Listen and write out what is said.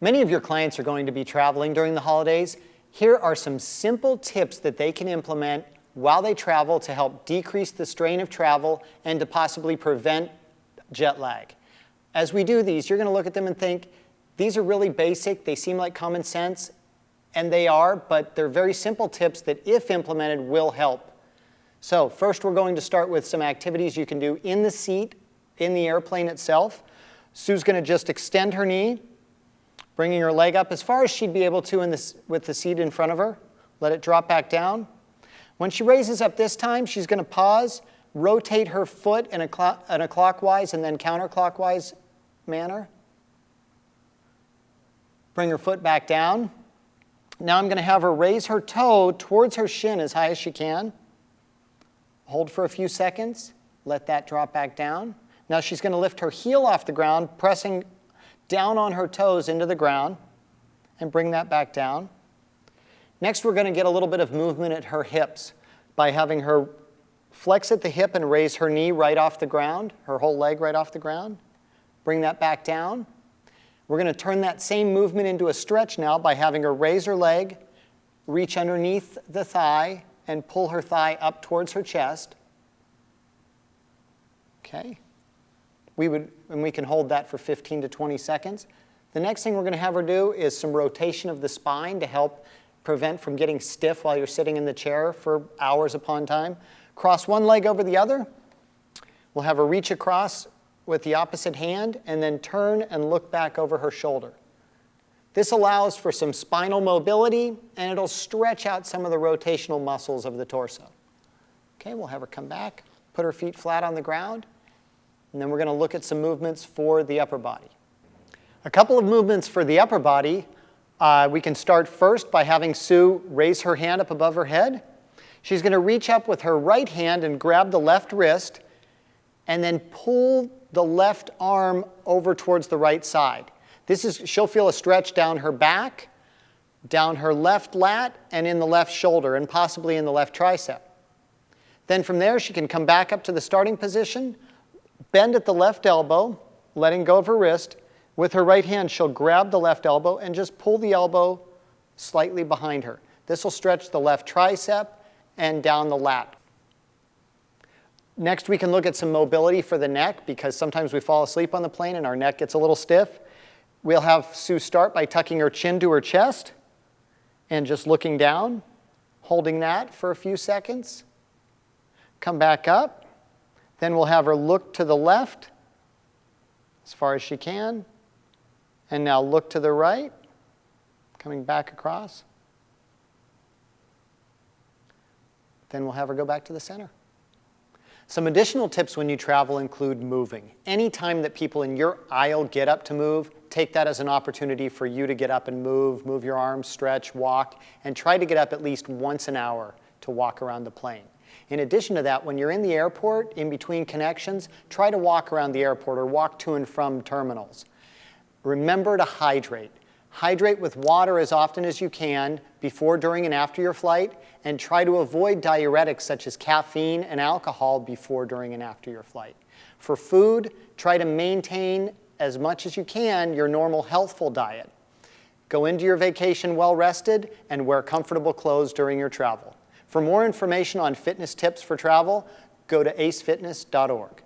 Many of your clients are going to be traveling during the holidays. Here are some simple tips that they can implement while they travel to help decrease the strain of travel and to possibly prevent jet lag. As we do these, you're going to look at them and think, these are really basic, they seem like common sense, and they are, but they're very simple tips that, if implemented, will help. So first, we're going to start with some activities you can do in the seat, in the airplane itself. Sue's going to just extend her knee, bringing her leg up as far as she'd be able to with the seat in front of her. Let it drop back down. When she raises up this time, she's going to pause, rotate her foot in a clockwise and then counterclockwise manner. Bring her foot back down. Now I'm going to have her raise her toe towards her shin as high as she can. Hold for a few seconds. Let that drop back down. Now she's going to lift her heel off the ground, pressing down on her toes into the ground, and bring that back down. Next, we're going to get a little bit of movement at her hips by having her flex at the hip and raise her knee right off the ground, her whole leg right off the ground. Bring that back down. We're going to turn that same movement into a stretch now by having her raise her leg, reach underneath the thigh, and pull her thigh up towards her chest. Okay. And we can hold that for 15 to 20 seconds. The next thing we're going to have her do is some rotation of the spine to help prevent from getting stiff while you're sitting in the chair for hours upon time. Cross one leg over the other. We'll have her reach across with the opposite hand and then turn and look back over her shoulder. This allows for some spinal mobility, and it'll stretch out some of the rotational muscles of the torso. Okay, we'll have her come back, put her feet flat on the ground, and then we're going to look at some movements for the upper body. A couple of movements for the upper body. We can start first by having Sue raise her hand up above her head. She's going to reach up with her right hand and grab the left wrist, and then pull the left arm over towards the right side. She'll feel a stretch down her back, down her left lat, and in the left shoulder, and possibly in the left tricep. Then from there, she can come back up to the starting position, bend at the left elbow, letting go of her wrist. With her right hand, she'll grab the left elbow and just pull the elbow slightly behind her. This will stretch the left tricep and down the lat. Next, we can look at some mobility for the neck, because sometimes we fall asleep on the plane and our neck gets a little stiff. We'll have Sue start by tucking her chin to her chest and just looking down, holding that for a few seconds. Come back up. Then we'll have her look to the left as far as she can. And now look to the right, coming back across. Then we'll have her go back to the center. Some additional tips when you travel include moving. Anytime that people in your aisle get up to move, take that as an opportunity for you to get up and move your arms, stretch, walk, and try to get up at least once an hour to walk around the plane. In addition to that, when you're in the airport, in between connections, try to walk around the airport or walk to and from terminals. Remember to hydrate. Hydrate with water as often as you can before, during, and after your flight, and try to avoid diuretics such as caffeine and alcohol before, during, and after your flight. For food, try to maintain as much as you can your normal healthful diet. Go into your vacation well rested and wear comfortable clothes during your travel. For more information on fitness tips for travel, go to acefitness.org.